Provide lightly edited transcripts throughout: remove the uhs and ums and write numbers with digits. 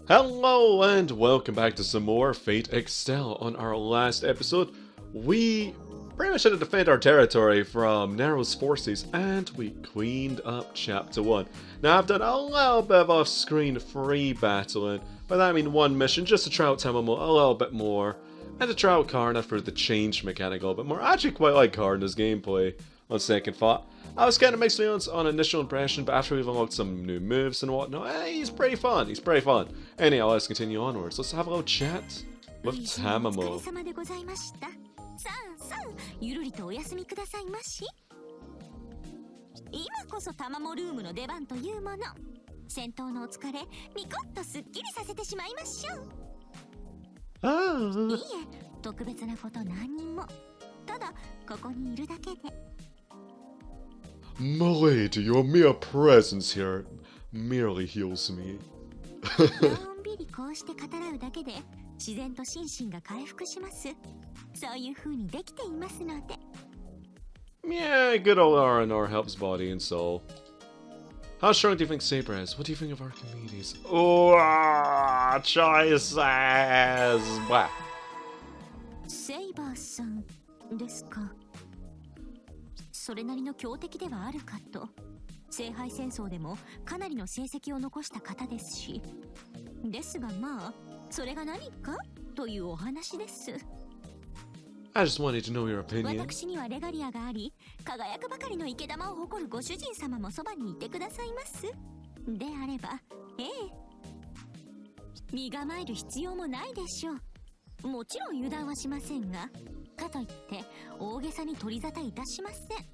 Hello and welcome back to some more Fate Extella. On our last episode, we pretty much had to defend our territory from Nero's forces and we cleaned up Chapter 1. Now I've done a little bit of off-screen free battling, by that I mean one mission just to try out Tamamo a little bit more, and to try out Karna for the change mechanic a little bit more. I actually quite like Karna's gameplay on second thought. I was kind of mixed feelings on initial impression, but after we've unlocked some new moves and whatnot, he's pretty fun, Anyhow, let's continue onwards. Let's have a little chat with Tamamo. ただここにいるだけで Milady, your mere presence here merely heals me. のんびりこうして語らうだけで自然と心身が回復します。そういう風にできていますので。 Yeah, good old R&R helps body and soul. How strong do you think Saber is? What do you think of Archimedes? Oh, choices! Blah. セイバーさんですか。それなりの強敵ではあるかと。聖杯戦争でもかなりの成績を残した方ですし。ですがまあ、それが何かというお話です。 I just wanted to know your opinion. 私にはレガリアがあり、輝くばかりの生け玉を誇るご主人様もそばにいてくださいます。であれば、身構える必要もないでしょう。もちろん油断はしませんが、かといって大げさに取り沙汰いたしません。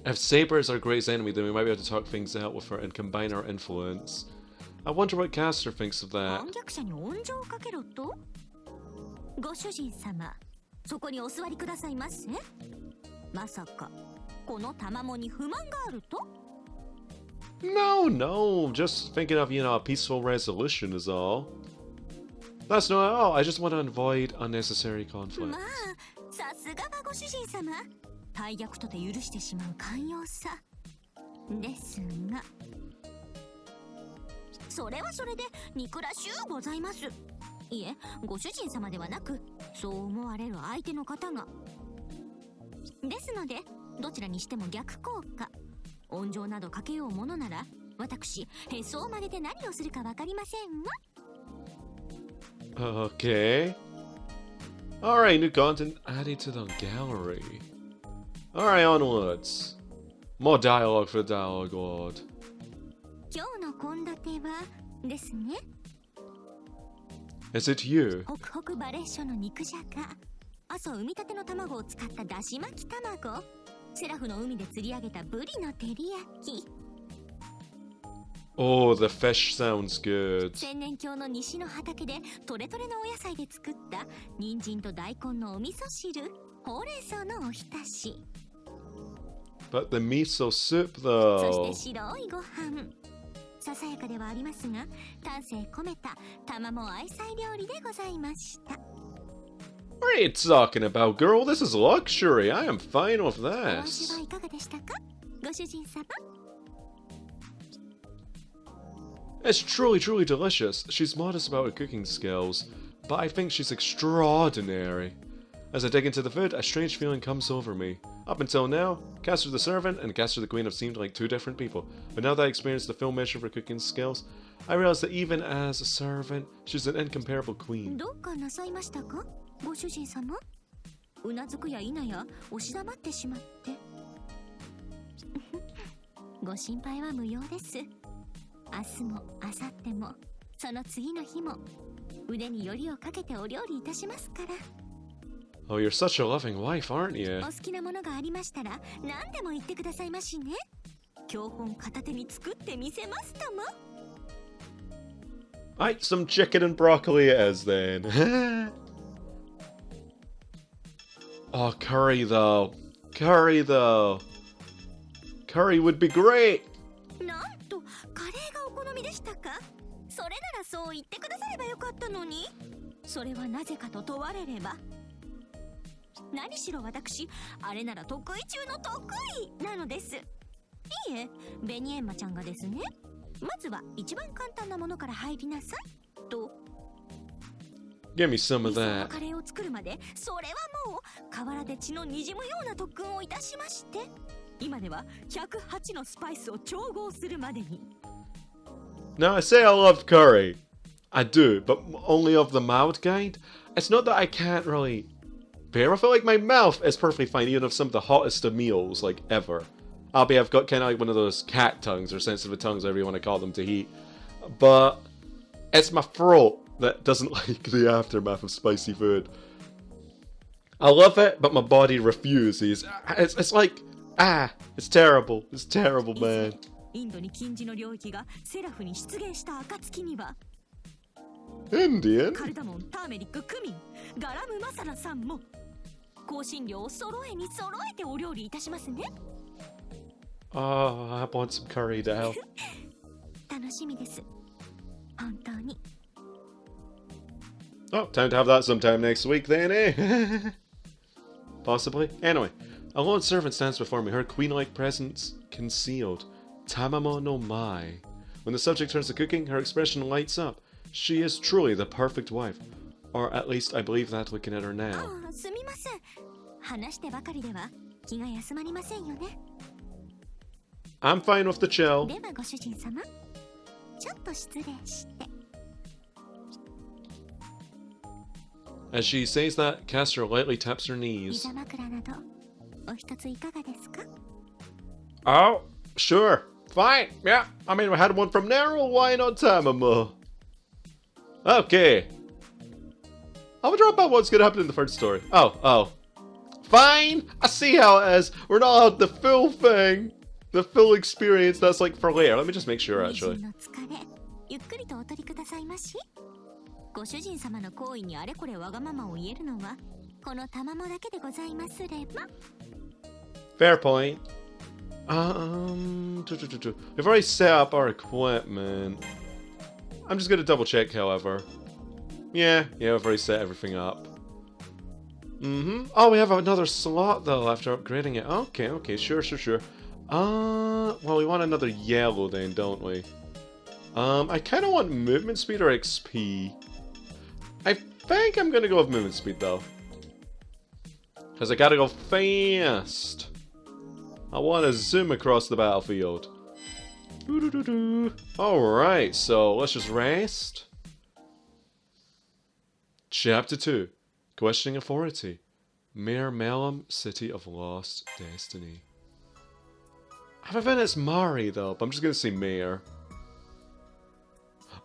If Saber is our greatest enemy, then we might be able to talk things out with her and combine our influence. I wonder what Caster thinks of that. 反逆者に温情をかけろと。ご主人様、そこにお座りくださいませ。まさかこの賜に不満があると。 No, just thinking of, a peaceful resolution is all. That's not at all, I just want to avoid unnecessary conflict. まあ、さすがはご主人様。大逆とて許してしまう寛容さ。ですが、それはそれで憎らしゅうございます。いえ、ご主人様ではなく、そう思われる相手の方が。ですので、どちらにしても逆効果。温情などかけようものなら、私、へそを曲げて何をするかわかりませんわ。 Okay. Alright, new content added to the gallery. Alright, onwards. More dialogue for the dialogue lord. 今日の献立はですね。 Is it you? ホクホクバレーションの肉じゃが。朝産みたての卵を使っただし巻き卵。セラフの海で釣り上げたブリの照り焼き。 Oh, the fish sounds good. 千年峡の西の畑でトレトレのお野菜で作った人参と大根のお味噌汁。ほうれん草のおひたし。 But the miso soup そ though. して白いご飯。ささやかではありますが、丹精込めた卵愛妻料理でございました。 What are you talking about, girl? This is luxury. I am fine with お味 this. はいかがでしたか、ご主人様。 It's truly delicious. She's modest about her cooking skills, but I think she's extraordinary. As I dig into the food, a strange feeling comes over me. Up until now, Caster the servant and Caster the queen have seemed like two different people, but now that I experienced the full measure of her cooking skills, I realize that even as a servant, she's an incomparable queen. どうかなさいましたか、ご主人様。うなずくや否や押し黙ってしまって。ご心配は無用です。明日も明後日もその次の日も腕によりをかけてお料理いたしますから。 Oh, you're such a loving wife, aren't you? お好きなものがありましたら何でも言ってくださいましね。教本片手に作ってみせますとも。 Right, some chicken and broccoli it is then. Oh, curry though. Curry would be great. なんとカレーがお好みでしたか。それならそう言ってくださればよかったのに。それはなぜかと問われれば。何しろ私、あれなら得意中の得意なのです。いえ、ベニエンマちゃんがですね、まずは一番簡単なものから入りなさいと。 Give me some 理 of 想の that. カレーを作るまで、それはもう河原で血の滲むような特訓をいたしまして、今では108のスパイスを調合するまでに。 Now, I say I love curry. I do, but only of the mild kind. It's not that I can't really bear. I feel like my mouth is perfectly fine, even of some of the hottest of meals, like, ever. I've got kind of like one of those cat tongues, or sensitive tongues, whatever you want to call them, to heat. But it's my throat that doesn't like the aftermath of spicy food. I love it, but my body refuses. It's like, it's terrible. It's terrible, man. インドに禁じの領域がセラフに出現した暁には、 Indian? カルダモン、ターメリック、クミン、ガラムマサラさんも香辛料を揃えに揃えてお料理いたしますね。 Oh, I want some curry now. 楽しみです。本当に。 Oh, time to have that sometime next week then, eh? Possibly. Anyway, a lone servant stands before me, her queen-like presence concealed. Tamamo no mai. When the subject turns to cooking, her expression lights up. She is truly the perfect wife. Or at least I believe that looking at her now. ああ、すみません。話してばかりでは気が休まりませんよね。 I'm fine with the chill. ではご主人様、ちょっと失礼して。 As she says that, Castor lightly taps her 膝 knees. 枕などお一ついかがですか？ Oh, sure. Fine. Yeah. I mean, we had one from Narrow. Why not Tamamo? Okay. I'll drop out what's gonna happen in the first story. Oh. Fine. I see how it is. We're not allowed the full thing. The full experience that's like for later. Let me just make sure, 美 actually. 人の疲れ、ゆっくりとお取りくださいまし。ご主人様の行為にあれこれわがままを言えるのはこの賜だけでございますれば。 Fair point. We've already set up our equipment. I'm just gonna double check, however. Yeah, we've already set everything up. Oh, we have another slot though after upgrading it. Okay, sure. Well, we want another yellow then, don't we? I kind of want movement speed or XP. I think I'm gonna go with movement speed though, because I gotta go fast. I want to zoom across the battlefield. Alright, so let's just rest. Chapter 2. Questioning Authority. Mayor Melum, City of Lost Destiny. I have a feeling it's Mari though, but I'm just gonna say Mayor.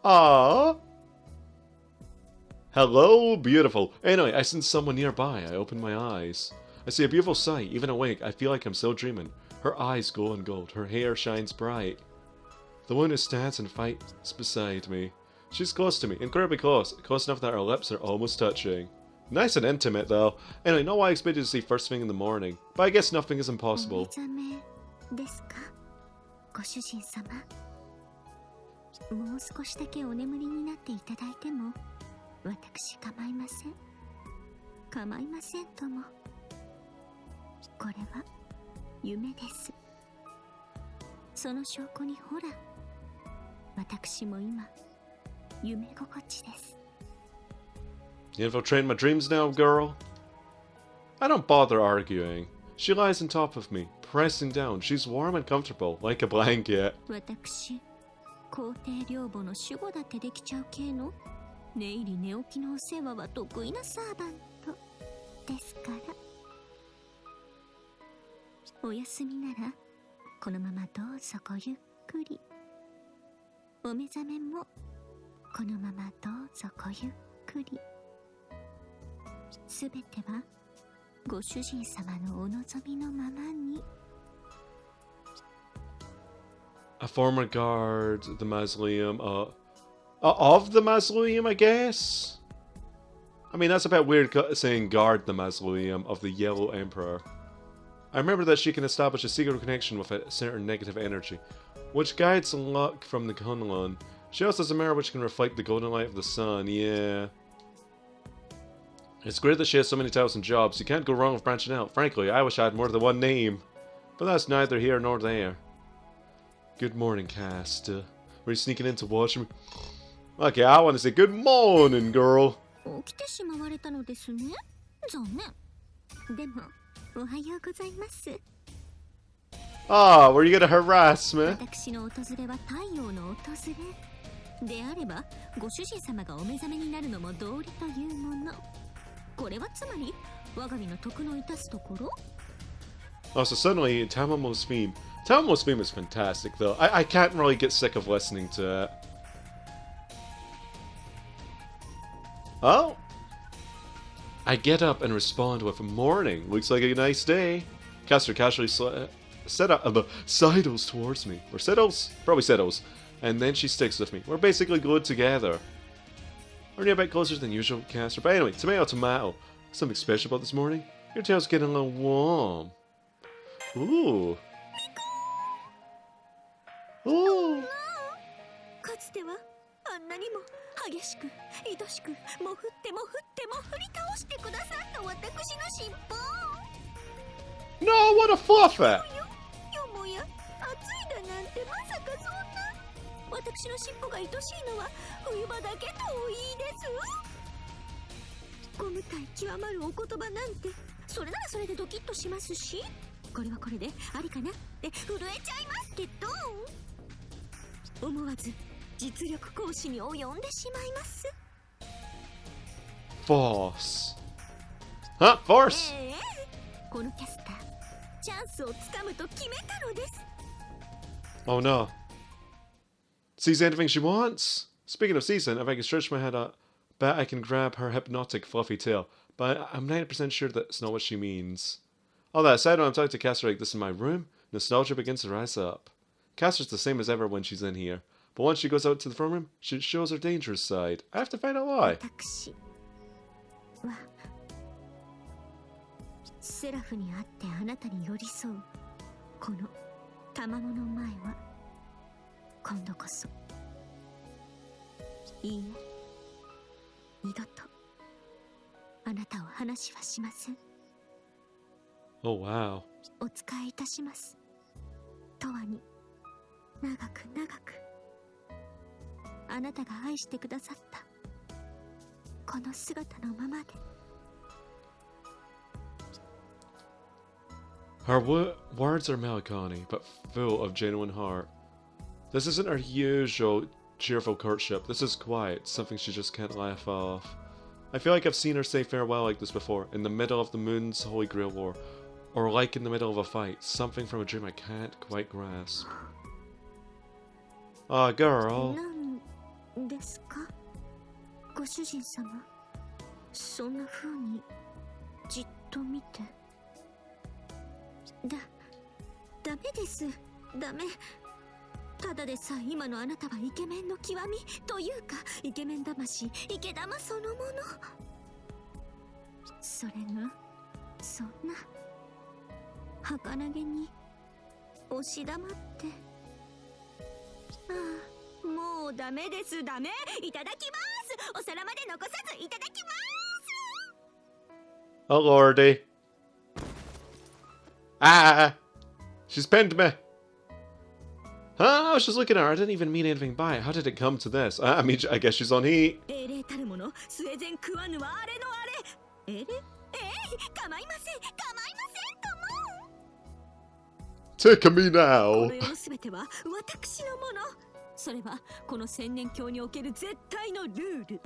Ah. Hello, beautiful. Anyway, I sense someone nearby. I open my eyes. I see a beautiful sight. Even awake, I feel like I'm still dreaming. Her eyes glow in gold. Her hair shines bright. The woman who stands and fights beside me. She's close to me, incredibly close. Close enough that our lips are almost touching. Nice and intimate, though. Anyway, not what I expected to see first thing in the morning. But I guess nothing is impossible. お目覚めですか、ご主人様。もう少しだけお眠りになっていただいても私構いません。構いませんとも。これは夢です。その証拠にほら、私も今夢心地です。 You infiltrate my dreams now, girl? I don't bother arguing. She lies on top of me, pressing down. She's warm and comfortable, like a blanket. 私、皇帝領母の守護だってできちゃう系の寝入り寝起きのお世話は得意なサーバントですから。お休みならこのままどうぞごゆっくり。お目覚めもこのままどうぞごゆっくり。すべてはご主人様のお望みのままに。 A former guard, the mausoleum, of the mausoleum, I guess? I mean, that's a bit weird saying guard the mausoleum of the Yellow Emperor. I remember that she can establish a secret connection with a certain negative energy, which guides luck from the Kunlun. She also has a mirror which can reflect the golden light of the sun, yeah. It's great that she has so many talents and jobs. You can't go wrong with branching out. Frankly, I wish I had more than one name. But that's neither here nor there. Good morning, Cast. Were you sneaking in to watch me? Okay, I want to say good morning, girl. 起きてしまわれたのですね。残念。でも、おはようございます。Ah, were you gonna harass me? 私の訪れは太陽の訪れ。であれば、ご主人様がお目覚めになるのも道理というもの。これはつまり、我が身の徳の致すところ。Oh, so suddenly, Tamamo's theme. Tamamo's theme is fantastic, though. I can't really get sick of listening to it. Oh! I get up and respond with morning. Looks like a nice day. Caster casually sidles towards me. Or settles? Probably settles. And then she sticks with me. We're basically glued together. Aren't you a bit closer than usual, Caster? But anyway, tomato, tomato. Something special about this morning? Your tail's getting a little warm. Ooh. Ooh. かつてはあんなにも激しく愛しくもふっても振っても振り倒してくださった私の尻尾。 No, what a fluffet! よもや暑いだなんてまさかそんな。私の尻尾が愛しいのは冬場だけとお言いです。ご無体極まるお言葉なんて、それならそれでドキッとしますし、これはこれでありかなって震えちゃいますけど、思わず実力行使に及んでしまいます。 Force. Huh? Force? このキャスターチャンスをつかむと決めたのです。 Oh no. Sees anything she wants? Speaking of season, if I can stretch my head out, bet I can grab her hypnotic fluffy tail. But I'm 90% sure that's not what she means. All that aside, when I'm talking to Caster like this in my room, nostalgia begins to rise up. Caster's the same as ever when she's in here. But once she goes out to the front room, she shows her dangerous side. I have to find out why. 私はセラフに会ってあなたに寄り添うこの賜物前は今度こそいいえ、二度とあなたを話はしません。 Oh wow. お仕えいたします。永遠に長く長くあなたが愛してくださったこの姿のままで。 Her words are melancholy, but full of genuine heart. This isn't her usual cheerful courtship. This is quiet, something she just can't laugh off. I feel like I've seen her say farewell like this before, in the middle of the moon's Holy Grail War, or like in the middle of a fight, something from a dream I can't quite grasp. Ah, girl. なんですかご主人様。そんな風にじっと見て。ダメです。ダメ。ただでさえ今のあなたはイケメンの極みというかイケメン魂、イケ玉そのもの。それがそんな儚げに押し玉って。ああ、もうダメです。ダメ。いただきます。お皿まで残さずいただきます。 Oh lordy. Ah! She's pinned me. Huh? I was just looking at her. I didn't even mean anything by it. How did it come to this? I mean, I guess she's on heat. 英霊たるもの、スウェーデン食わぬはあれのあれ。えれ？構いません。構いません。構う。 Take me now. この世のすべては私のもの。それはこの千年教における絶対のルール。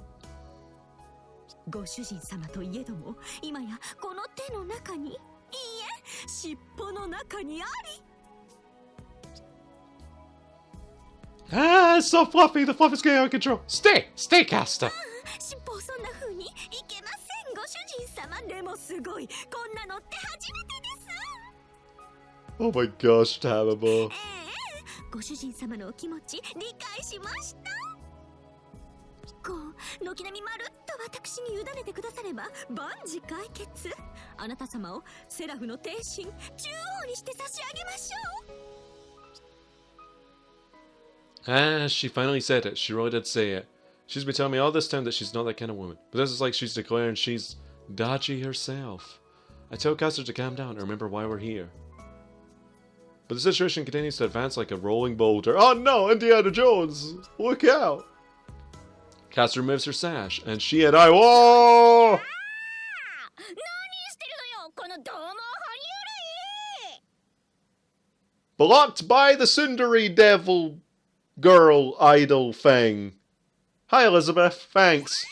ご主人様といえども、今やこの手の中に、いいえ、尻尾の中にあり。 Ah, it's so fluffy. The fluff is getting out of control. Stay, Caster. 尻尾をそんな風にいけません。ご主人様でもすごい。こんなのって初めてです。 Oh my gosh, Tamamo. ご主人様のお気持ち理解しました。こう軒並みまるっと私に委ねてくだされば万事解決。あなた様をセラフの帝神中央にして差し上げましょう。 Ah, she finally said it. She really did say it. She's been telling me all this time that she's not that kind of woman. But this is like she's declaring she's dodgy herself. I tell Caster to calm down and remember why we're here. But the situation continues to advance like a rolling boulder. Oh no, Indiana Jones! Look out! Caster removes her sash, and she and I. Whoa! Blocked by the Sundari devil girl idol thing. Hi, Elizabeth. Thanks.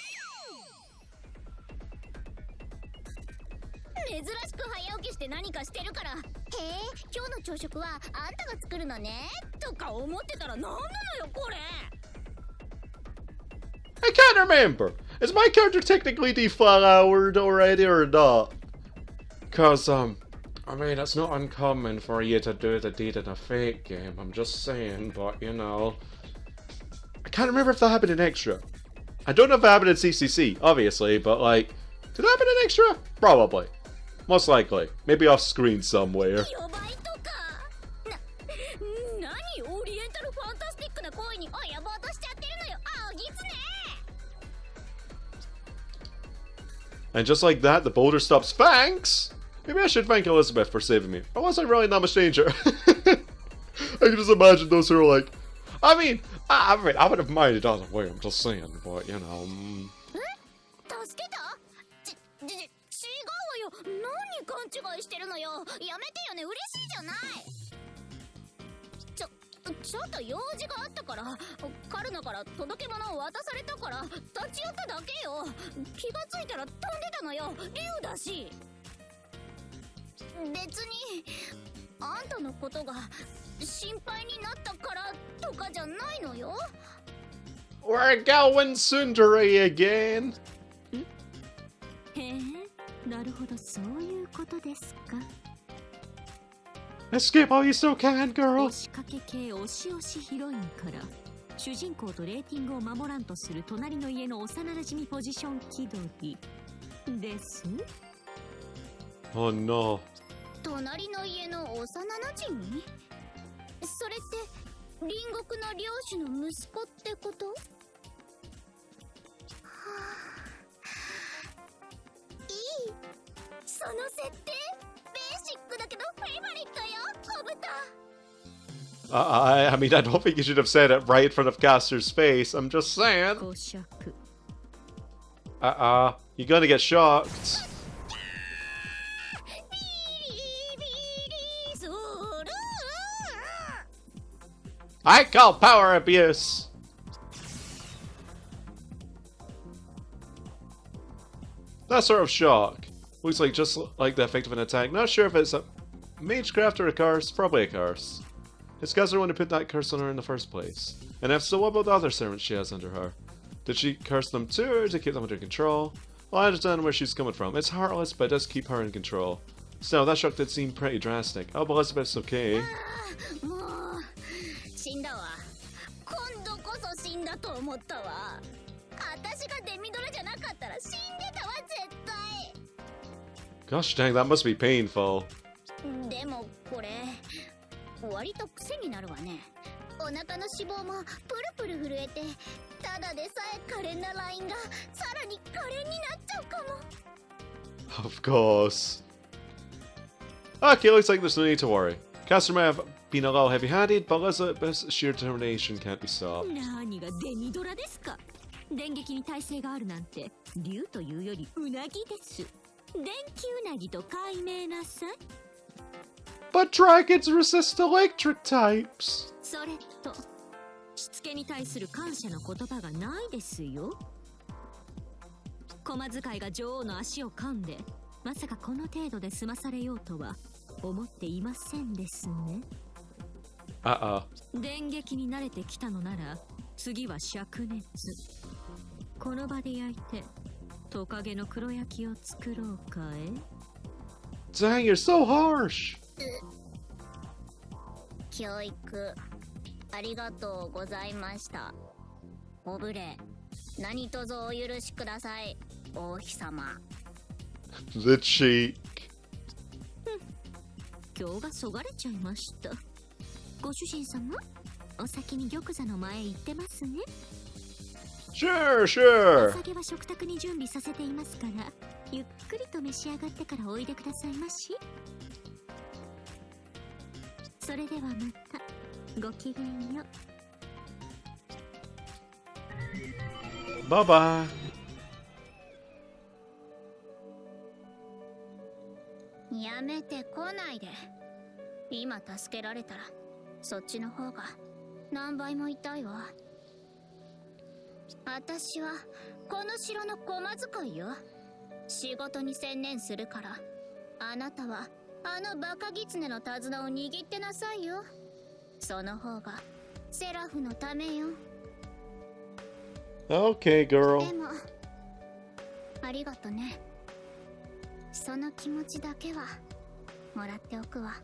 珍しく早起きして何かしてるから。へえ、今日の朝食はあんたが作るのね。とか思ってたら何なのよこれ。I can't remember. Is my character technically deflowered already or not? Cause I mean, it's not uncommon for you to do the deed in a fake game. I'm just saying, but you know, I can't remember if that happened in Extra. I don't know if it happened in CCC, obviously, but like, did it happen in Extra? Probably. Most likely. Maybe off screen somewhere. And just like that, the boulder stops. Thanks! Maybe I should thank Elizabeth for saving me. Or was I really in that much danger? I can just imagine those who are like, I mean, I would have minded either way, I'm just saying, but you know. 勘違いしてるのよ。やめてよね、嬉しいじゃない。ちょっと用事があったから、カルナから届け物を渡されたから立ち寄っただけよ。気がついたら飛んでたのよ。竜だし。別にあんたのことが心配になったからとかじゃないのよ。We're going Sundari again. へえ。なるほど、そういうことですか。Escape all you still can, girl. 押しかけ系押し押しヒロインから主人公とレーティングを守らんとする隣の家の幼馴染ポジション気取りです。Oh no. 隣の家の幼馴染？それって隣国の領主の息子ってこと？その設定ベーシックだけどフェイバリットよ、小豚。I mean, I don't think you should have said it right in front of Caster's face. I'm just saying. You're gonna get shocked. I call power abuse. That sort of shock looks like just like the effect of an attack. Not sure if it's a magecraft or a curse. Probably a curse. It's Caster one who put that curse on her in the first place. And if so, what about the other servants she has under her? Did she curse them too, or to keep them under control? Well, I understand where she's coming from. It's heartless, but it does keep her in control. Still, that shock did seem pretty drastic. Oh, but Elizabeth's okay. 死んだわ。今度こそ死んだと思ったわ。私がデミドラじゃなかったら死んでたわ、絶対。Gosh dang, that must be painful. でもこれ割と癖になるわね。お腹の脂肪もプルプル震えて、ただでさえ可憐なラインがさらに可憐になっちゃうかも。Of course. Okay, looks like there's no need to worry. Caster may have been a little heavy-handed, but Elizabeth's sheer determination can't be stopped. 何がデミドラですか。電撃に耐性があるなんて竜というよりウナギです。電気ウナギと解明なさい。But dragons resist electric types. それとしつけに対する感謝の言葉がないですよ。駒使いが女王の足を噛んで、まさかこの程度で済まされようとは思っていませんですね。電撃に慣れてきたのなら次は灼熱。この場で焼いてトカゲの黒焼きを作ろうかえ。 Dang, you're so harsh. 教育ありがとうございました。おぶれ、何卒お許しください、王妃様。The cheek. 今日がそがれちゃいました。ご主人様、お先に玉座の前へ行ってますね。Sure, sure. お酒は食卓に準備させていますから、ゆっくりと召し上がってからおいでくださいまし。それではまたごきげんよう。Bye bye. やめて来ないで。今助けられたらそっちの方が何倍も痛いわ。私はこの城の駒使いよ。仕事に専念するから、あなたはあのバカ狐の手綱を握ってなさいよ。その方がセラフのためよ。Okay, girl. でもありがとね。その気持ちだけはもらっておくわ。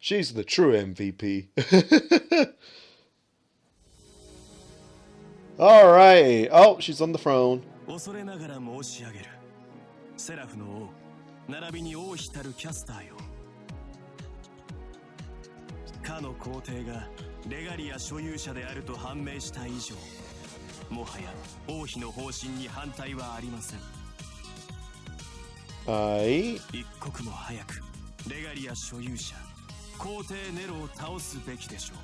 She's the true MVP. Alright. Oh, she's on the throne. 恐れながら申し上げる。セラフの王、並びに王妃たるキャスターよ。かの皇帝がレガリア所有者であると判明した以上、もはや王妃の方針に反対はありません。はい。一刻も早くレガリア所有者皇帝ネロを倒すべきでしょ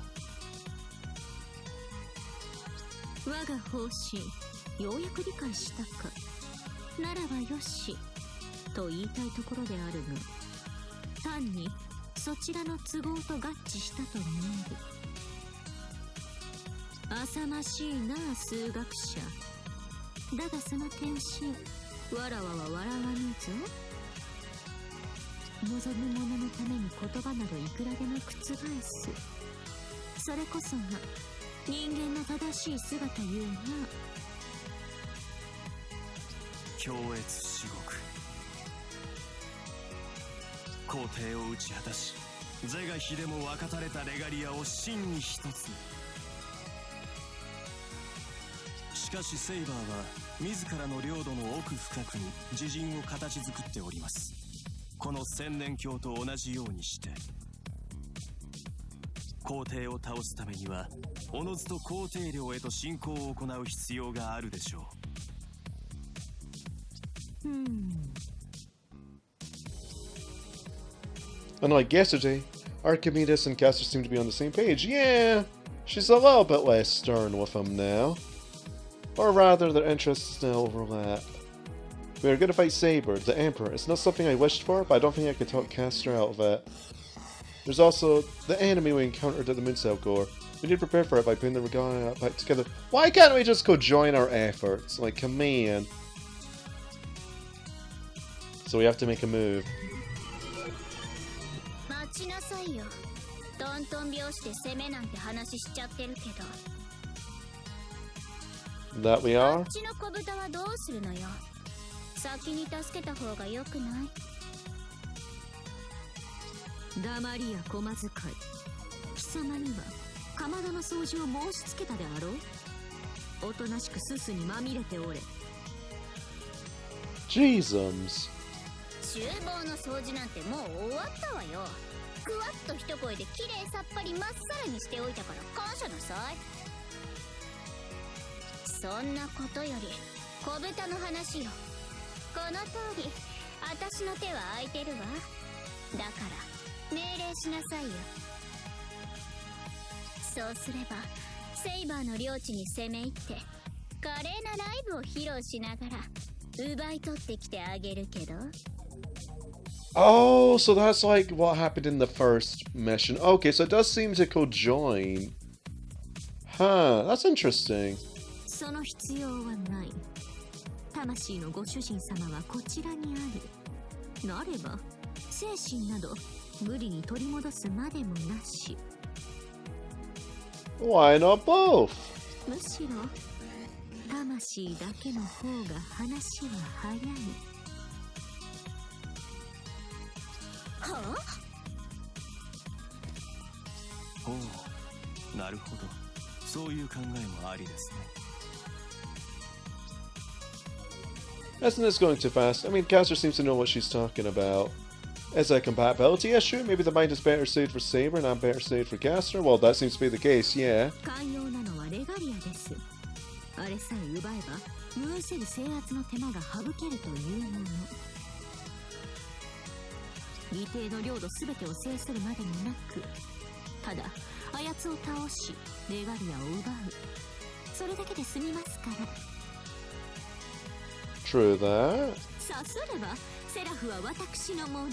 う。我が方針、ようやく理解したか。ならばよしと言いたいところであるが、単にそちらの都合と合致したと見える。浅ましいなあ数学者。だがその天真、わらわは笑わぬぞ。望む者のために言葉などいくらでも覆す。それこそが人間の正しい姿ゆえな。強越至極。皇帝を打ち果たし、是が非でも分かたれたレガリアを真に一つに。しかしセイバーは自らの領土の奥深くに自陣を形作っております。この千年鏡と同じようにして皇帝を倒すためにはおのずと皇帝領へと侵攻を行う必要があるでしょう。Unlike yesterday, Archimedes and Castor seem to be on the same page. Yeah, she's a little bit less stern with him now. Or rather, their interests still overlap. We are going to fight Saber, the Emperor. It's not something I wished for, but I don't think I could talk Castor out of it. There's also the enemy we encountered at the Mooncell Gore. We need to prepare for it by putting the regalia back together. Why can't we just go join our efforts? Like, come on. So we have to make a move. 待ちなさいよ。トントン拍子で攻めなんて話しちゃってるけど。That we are? こっちの小豚はどうするのよ。先に助けた方がよくない？黙りや駒使い。貴様にはかまどの掃除を申し付けたであろう。おとなしくすすにまみれておれ。Jesus. 厨房の掃除なんてもう終わったわよ。クワッと一声できれいさっぱりまっさらにしておいたから感謝なさい。そんなことより小豚の話よ。この通り私の手は空いてるわ。だから命令しなさいよ。そうすればセイバーの領地に攻め入って華麗なライブを披露しながら奪い取ってきてあげるけど。Oh, so that's like what happened in the first mission. Okay, so it does seem to co-join. Huh, that's interesting. その必要はない。魂のご主人様はこちらにある。なれば精神など無理に取り戻すまでもなし。Why not both? むしろ魂だけの方が話は早い。はあ？ほう、なるほど。そういう考えもありですね。Isn't this going too fast? I mean, Castor seems to know what she's talking about. Is that a compatibility issue? Maybe the mind is better suited for Saber and I'm better suited for Castor? Well, that seems to be the case, yeah. 寛容なのはレガリアです。あれさえ奪えば無せる制圧の手間が省けるというもの。義弟の領土全てを制するまでもなく、ただあやつを倒しレガリアを奪う、それだけで済みますから。 True that. さすればセラフは私のもの。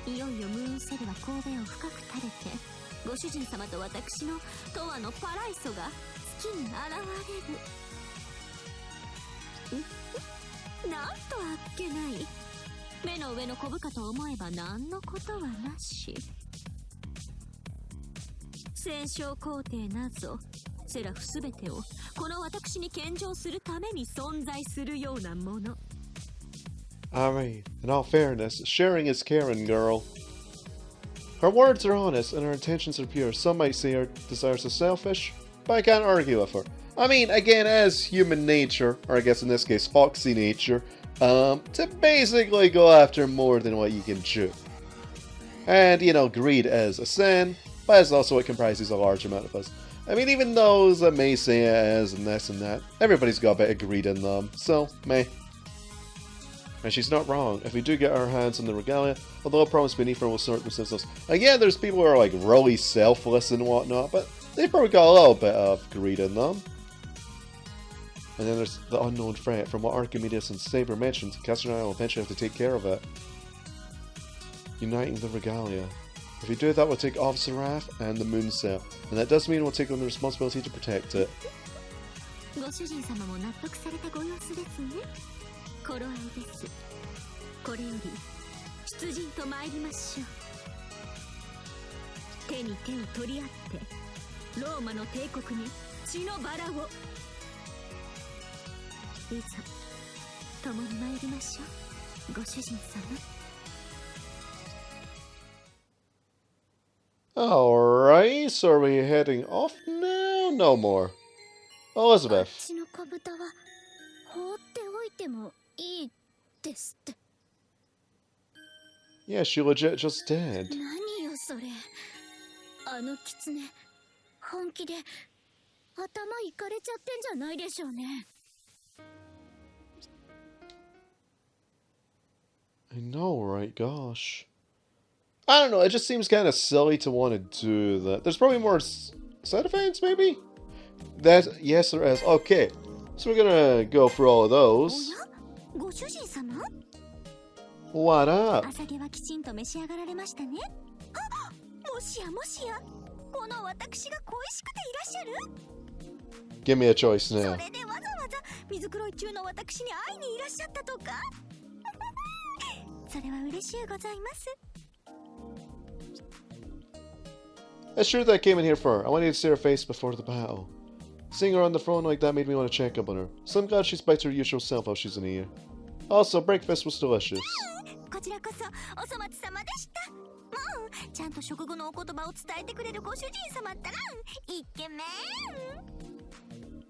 いよいよムーンセルは神戸を深く垂れて、ご主人様と私の永遠のパライソが月に現れる。なんとあっけない。目の上の小部下と思えば何のことはなし。戦勝皇帝なぞセラフすべてをこの私に献上するために存在するようなもの。I mean, in all fairness, sharing is caring, girl. Her words are honest and her intentions are pure. Some might say her desires are selfish, but I can't argue with her. I mean, again, as human nature, or I guess in this case, foxy nature, to basically go after more than what you can chew. And, you know, greed is a sin, but it's also what comprises a large amount of us. I mean, even those that may say it is and this and that, everybody's got a bit of greed in them, so, meh. And she's not wrong. If we do get our hands on the regalia, although I promise beneath her will sort themselves. Again, there's people who are like really selfless and whatnot, but they've probably got a little bit of greed in them. And then there's the unknown threat. From what Archimedes and Saber mentioned, Castor and I will eventually have to take care of it. Uniting the regalia. If we do that, we'll take Officer Wrath and the Moon Cell, and that does mean we'll take on the responsibility to protect it. ご主人様も納得されたご様子ですね。頃合いです。これより出陣と参りましょう。手に手を取り合ってローマの帝国に血のバラを。いざ共に参りましょう、ご主人様。Alright, so are we heading off now? No more. Elizabeth. 私の小豚は放っておいてもいいですって。 Yeah, she legit just did. 何よそれ。あの狐本気で頭いかれちゃってんじゃないでしょうね。 I know, right? Gosh. I don't know, it just seems kind of silly to want to do that. There's probably more side effects, maybe? Yes, there is. Okay, so we're gonna go through all of those. ご主人様 What up? 朝毛はきちんと召し上がられましたね。あ、もしやもしやこの私が恋しくていらっしゃる？ Give me a choice now. それでわざわざ水黒い中の私に会いにいらっしゃったとか？それは嬉しゅうございます。 It's true that I came in here for her. I wanted to see her face before the battle. Seeing her on the throne like that made me want to check up on her. So I'm glad she's back to her usual self while she's in here. Also, breakfast was delicious. こちらこそお粗末様でした。もうちゃんと食後のお言葉を伝えてくれるご主人様ったらイケメン。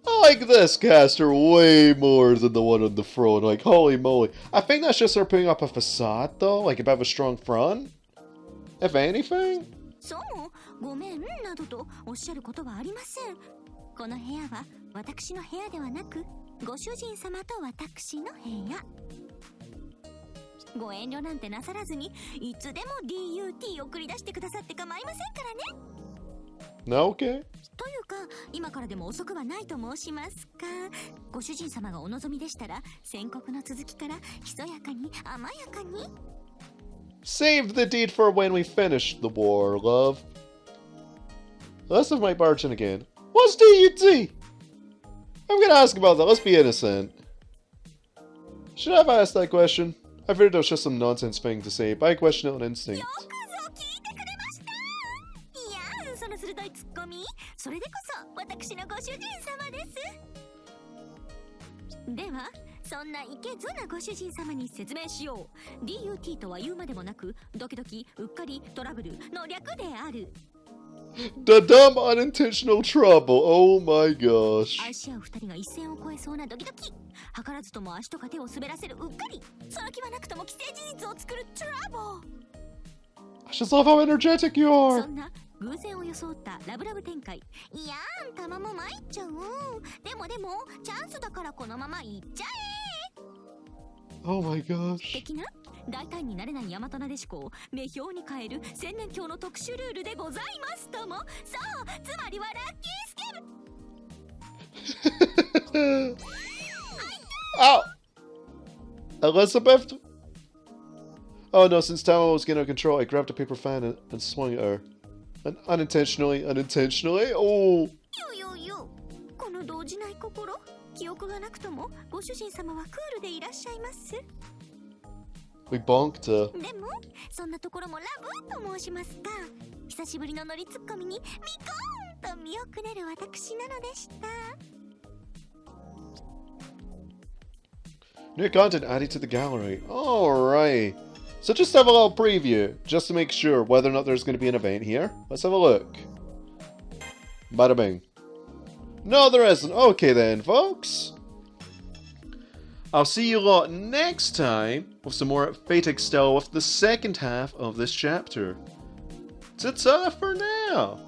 I like this caster way more than the one on the throne. Like, holy moly. I think that's just her putting up a facade, though. Like, about a strong front. If anything. そう、ごめんなどとおっしゃることはありません。この部屋は私の部屋ではなく、ご主人様と私の部屋。ご遠慮なんてなさらずに、いつでも DUT を繰り出してくださって構いませんからね。Okay. というか、今からでも遅くはないと申しますか。ご主人様がお望みでしたら、宣告の続きからひそやかに甘やかに。Save the deed for when we finish the war, love. Let's have my barge in again. What's DUT? I'm gonna ask about that. Let's be innocent. Should I have asked that question? I figured it was just some nonsense thing to say, but I question it on instinct. よくぞ聞いてくれました。いや、その鋭いツッコミ、それでこそ私のご主人様です。では、そんないけずなご主人様に説明しよう。 DUT とは言うまでもなく、ドキドキ、うっかり、トラブルの略である。 The dumb unintentional trouble. Oh my gosh. 愛し合う二人が一線を越えそうなドキドキ。図らずとも足とか手を滑らせるうっかり。その気はなくとも既成事実を作るトラブル。 I just love how energetic you そ are. んな偶然を装ったラブラブ展開。いやーん、玉も参っちゃう。でもチャンスだからこのままいっちゃえ。Oh my gosh. 的な大胆になれない大和なでしこを目標に変える千年教の特殊ルールでございますとも。そう、つまりはラッキースケブ。Oh! Elizabeth? Oh no, since Tama was getting out of control, I grabbed a paper fan and swung at her. And unintentionally. Oh! よよよ、この動じない心、記憶がなくともご主人様はクールでいらっしゃいます。 We bonked her. でもそんなところもラブと申しますか。久しぶりのノリツッコミにミコーンと身をくねる私なのでした。 New content added to the gallery. Alright. So just have a little preview, just to make sure whether or not there's going to be an event here. Let's have a look. Bada bing. No, there isn't. Okay then, folks. I'll see you lot next time with some more Fate Extella with the second half of this chapter. Ta-ta for now!